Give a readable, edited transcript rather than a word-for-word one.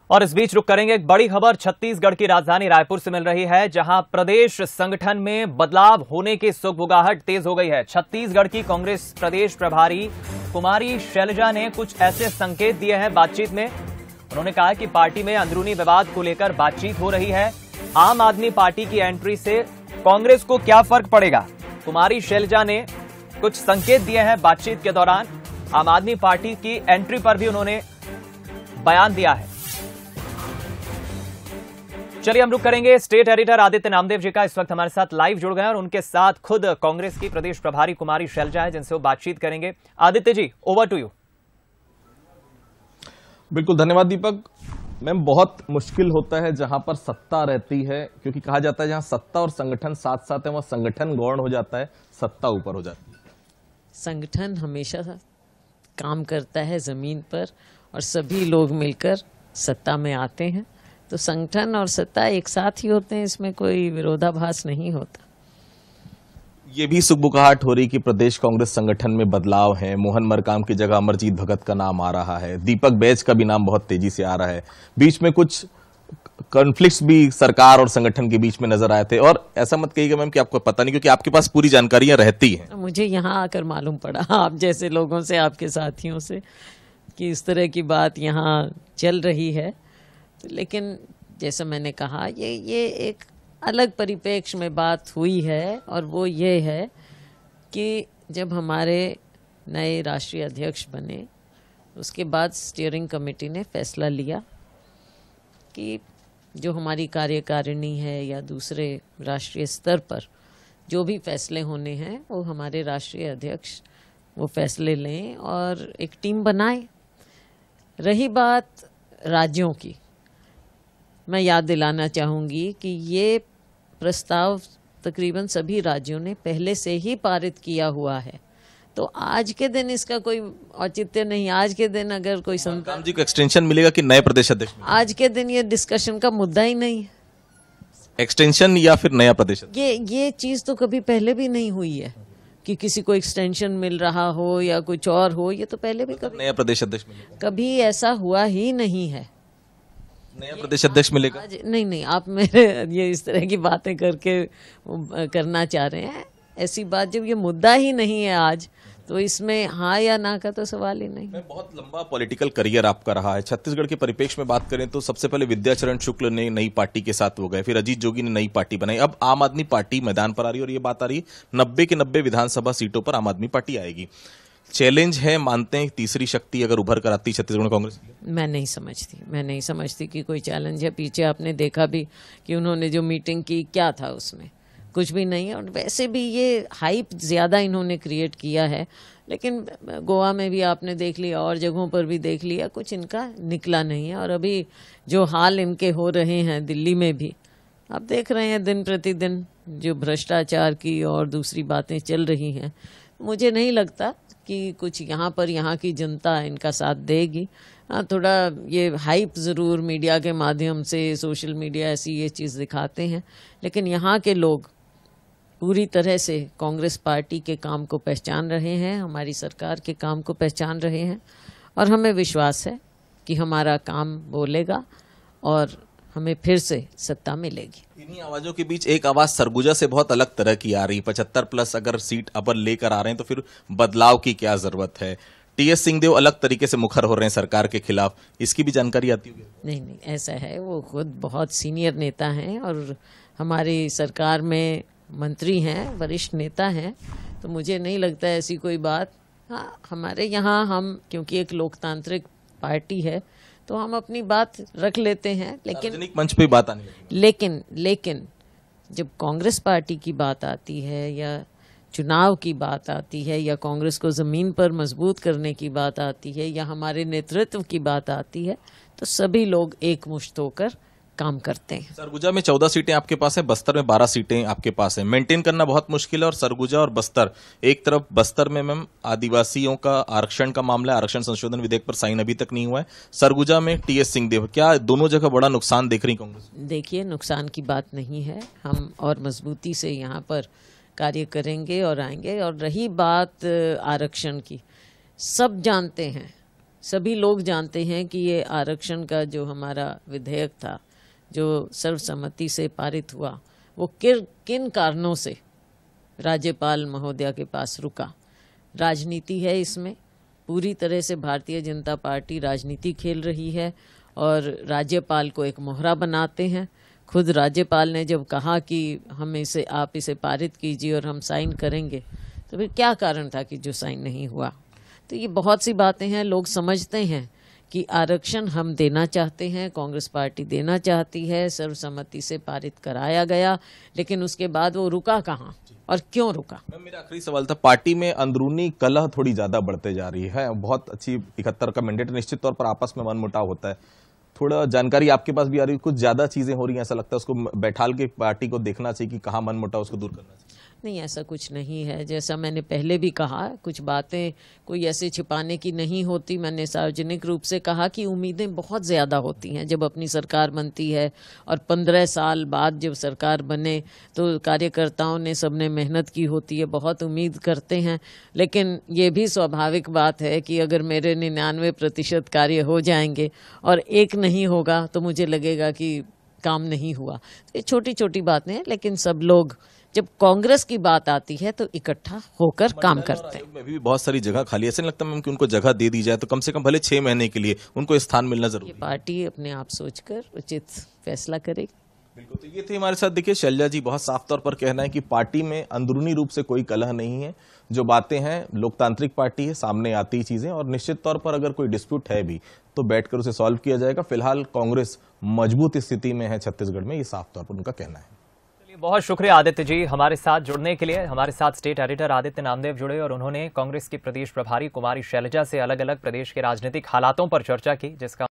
और इस बीच रुक करेंगे एक बड़ी खबर छत्तीसगढ़ की राजधानी रायपुर से मिल रही है, जहां प्रदेश संगठन में बदलाव होने की सुगबुगाहट तेज हो गई है। छत्तीसगढ़ की कांग्रेस प्रदेश प्रभारी कुमारी शैलजा ने कुछ ऐसे संकेत दिए हैं बातचीत में। उन्होंने कहा कि पार्टी में अंदरूनी विवाद को लेकर बातचीत हो रही है। आम आदमी पार्टी की एंट्री से कांग्रेस को क्या फर्क पड़ेगा? कुमारी शैलजा ने कुछ संकेत दिए हैं बातचीत के दौरान। आम आदमी पार्टी की एंट्री पर भी उन्होंने बयान दिया है। चलिए हम रुक करेंगे। स्टेट एडिटर आदित्य नामदेव जी का इस वक्त हमारे साथ लाइव जुड़ गए और उनके साथ खुद कांग्रेस की प्रदेश प्रभारी कुमारी शैलजा है, जिनसे वो बातचीत करेंगे। Aditya ji, over to you. बिल्कुल, धन्यवाद दीपक। मैम, बहुत मुश्किल होता है जहां पर सत्ता रहती है, क्योंकि कहा जाता है जहां सत्ता और संगठन साथ साथ है वहां संगठन गौण हो जाता है, सत्ता ऊपर हो जाती है। संगठन हमेशा काम करता है जमीन पर और सभी लोग मिलकर सत्ता में आते हैं, तो संगठन और सत्ता एक साथ ही होते हैं, इसमें कोई विरोधाभास नहीं होता। ये भी सुगबुगाहट हो रही कि प्रदेश कांग्रेस संगठन में बदलाव है। मोहन मरकाम की जगह अमरजीत भगत का नाम आ रहा है, दीपक बैज का भी नाम बहुत तेजी से आ रहा है। बीच में कुछ कॉन्फ्लिक्ट्स भी सरकार और संगठन के बीच में नजर आए थे। और ऐसा मत कहिएगा मैम कि आपको पता नहीं, क्योंकि आपके पास पूरी जानकारियां रहती हैं। मुझे यहाँ आकर मालूम पड़ा आप जैसे लोगों से, आपके साथियों से, कि इस तरह की बात यहाँ चल रही है। लेकिन जैसा मैंने कहा, ये एक अलग परिप्रेक्ष्य में बात हुई है, और वो ये है कि जब हमारे नए राष्ट्रीय अध्यक्ष बने, उसके बाद स्टीयरिंग कमेटी ने फैसला लिया कि जो हमारी कार्यकारिणी है या दूसरे राष्ट्रीय स्तर पर जो भी फैसले होने हैं, वो हमारे राष्ट्रीय अध्यक्ष वो फैसले लें और एक टीम बनाए। रही बात राज्यों की, मैं याद दिलाना चाहूँगी कि ये प्रस्ताव तकरीबन सभी राज्यों ने पहले से ही पारित किया हुआ है, तो आज के दिन इसका कोई औचित्य नहीं। आज के दिन अगर कोई मरकाम जी को एक्सटेंशन मिलेगा कि नए प्रदेश अध्यक्ष? आज के दिन ये डिस्कशन का मुद्दा ही नहीं है। एक्सटेंशन या फिर नया प्रदेश? ये चीज तो कभी पहले भी नहीं हुई है कि किसी को एक्सटेंशन मिल रहा हो या कुछ और हो। ये तो पहले भी कभी नया प्रदेश अध्यक्ष कभी ऐसा हुआ ही नहीं है। नया प्रदेश अध्यक्ष मिलेगा? नहीं, आप मेरे ये इस तरह की बातें करके करना चाह रहे हैं। ऐसी बात, जब ये मुद्दा ही नहीं है आज, तो इसमें हाँ या ना का तो सवाल ही नहीं। बहुत लंबा पॉलिटिकल करियर आपका रहा है। छत्तीसगढ़ के परिप्रेक्ष्य में बात करें तो सबसे पहले विद्याचरण शुक्ल ने नई पार्टी के साथ हो गए, फिर अजीत जोगी ने नई पार्टी बनाई, अब आम आदमी पार्टी मैदान पर आ रही है। और ये बात आ रही है 90 के 90 विधानसभा सीटों पर आम आदमी पार्टी आएगी। चैलेंज है, मानते हैं, तीसरी शक्ति अगर उभर कर आती छत्तीसगढ़ कांग्रेस? मैं नहीं समझती कि कोई चैलेंज है। पीछे आपने देखा भी कि उन्होंने जो मीटिंग की, क्या था उसमें? कुछ भी नहीं है। और वैसे भी ये हाइप ज्यादा इन्होंने क्रिएट किया है, लेकिन गोवा में भी आपने देख लिया और जगहों पर भी देख लिया, कुछ इनका निकला नहीं है। और अभी जो हाल इनके हो रहे हैं दिल्ली में भी, आप देख रहे हैं दिन प्रतिदिन जो भ्रष्टाचार की और दूसरी बातें चल रही हैं। मुझे नहीं लगता कि कुछ यहाँ पर यहाँ की जनता इनका साथ देगी। हाँ, थोड़ा ये हाइप ज़रूर मीडिया के माध्यम से, सोशल मीडिया ऐसी ये चीज़ दिखाते हैं, लेकिन यहाँ के लोग पूरी तरह से कांग्रेस पार्टी के काम को पहचान रहे हैं, हमारी सरकार के काम को पहचान रहे हैं, और हमें विश्वास है कि हमारा काम बोलेगा और हमें फिर से सत्ता मिलेगी। इन्हीं आवाजों के बीच एक आवाज सरगुजा से बहुत अलग तरह की आ रही। 75+ अगर सीट अपर लेकर आ रहे हैं तो फिर बदलाव की क्या जरूरत है? टीएस सिंहदेव अलग तरीके से मुखर हो रहे हैं सरकार के खिलाफ, इसकी भी जानकारी आती होगी? नहीं, ऐसा है, वो खुद बहुत सीनियर नेता हैं और हमारी सरकार में मंत्री हैं, वरिष्ठ नेता हैं, तो मुझे नहीं लगता ऐसी कोई बात। हाँ, हमारे यहाँ हम क्योंकि एक लोकतांत्रिक पार्टी है, तो हम अपनी बात रख लेते हैं, लेकिन मंच पे बात आने लगी। लेकिन जब कांग्रेस पार्टी की बात आती है या चुनाव की बात आती है या कांग्रेस को जमीन पर मजबूत करने की बात आती है या हमारे नेतृत्व की बात आती है, तो सभी लोग एकमुश्त होकर काम करते हैं। सरगुजा में 14 सीटें आपके पास है, बस्तर में 12 सीटें आपके पास है। मेंटेन करना बहुत मुश्किल है। और सरगुजा और बस्तर, एक तरफ बस्तर में मैम आदिवासियों का आरक्षण का मामला है, आरक्षण संशोधन विधेयक पर साइन अभी तक नहीं हुआ है। सरगुजा में टीएस सिंहदेव, क्या दोनों जगह बड़ा नुकसान देख रही कांग्रेस? देखिए, नुकसान की बात नहीं है, हम और मजबूती से यहाँ पर कार्य करेंगे और आएंगे। और रही बात आरक्षण की, सब जानते हैं सभी लोग जानते हैं कि ये आरक्षण का जो हमारा विधेयक था, जो सर्वसम्मति से पारित हुआ, वो किन कारणों से राज्यपाल महोदया के पास रुका। राजनीति है इसमें, पूरी तरह से भारतीय जनता पार्टी राजनीति खेल रही है और राज्यपाल को एक मोहरा बनाते हैं। खुद राज्यपाल ने जब कहा कि आप इसे पारित कीजिए और हम साइन करेंगे, तो फिर क्या कारण था कि जो साइन नहीं हुआ। तो ये बहुत सी बातें हैं। लोग समझते हैं कि आरक्षण हम देना चाहते हैं, कांग्रेस पार्टी देना चाहती है, सर्वसम्मति से पारित कराया गया, लेकिन उसके बाद वो रुका कहाँ और क्यों रुका। मेरा आखिरी सवाल था, पार्टी में अंदरूनी कलह थोड़ी ज्यादा बढ़ते जा रही है। बहुत अच्छी 71 का मैंडेट, निश्चित तौर पर आपस में मनमुटाव होता है। थोड़ा जानकारी आपके पास भी आ रही है, कुछ ज्यादा चीजें हो रही हैं, ऐसा लगता है उसको बैठाल के पार्टी को देखना चाहिए कि कहाँ मनमुटाव उसको दूर करना चाहिए। नहीं, ऐसा कुछ नहीं है। जैसा मैंने पहले भी कहा, कुछ बातें कोई ऐसे छिपाने की नहीं होती। मैंने सार्वजनिक रूप से कहा कि उम्मीदें बहुत ज़्यादा होती हैं जब अपनी सरकार बनती है, और 15 साल बाद जब सरकार बने तो कार्यकर्ताओं ने सबने मेहनत की होती है, बहुत उम्मीद करते हैं। लेकिन ये भी स्वाभाविक बात है कि अगर मेरे 99% कार्य हो जाएंगे और एक नहीं होगा तो मुझे लगेगा कि काम नहीं हुआ। ये छोटी छोटी बातें हैं, लेकिन सब लोग जब कांग्रेस की बात आती है तो इकट्ठा होकर काम करते हैं। में भी बहुत सारी जगह खाली, ऐसे नहीं लगता मैम कि उनको जगह दे दी जाए तो कम से कम भले 6 महीने के लिए उनको स्थान मिलना जरूरी है। पार्टी अपने आप सोचकर उचित फैसला करेगी। बिल्कुल। तो ये थे हमारे साथ, देखिए शैलजा जी बहुत साफ तौर पर कहना है कि पार्टी में अंदरूनी रूप से कोई कलह नहीं है। जो बातें हैं, लोकतांत्रिक पार्टी है, सामने आती ही चीजें, और निश्चित तौर पर अगर कोई डिस्प्यूट है भी तो बैठकर उसे सॉल्व किया जाएगा। फिलहाल कांग्रेस मजबूत स्थिति में है छत्तीसगढ़ में, ये साफ तौर पर उनका कहना है। बहुत शुक्रिया आदित्य जी हमारे साथ जुड़ने के लिए। हमारे साथ स्टेट एडिटर आदित्य नामदेव जुड़े और उन्होंने कांग्रेस की प्रदेश प्रभारी कुमारी शैलजा से अलग अलग प्रदेश के राजनीतिक हालातों पर चर्चा की, जिसका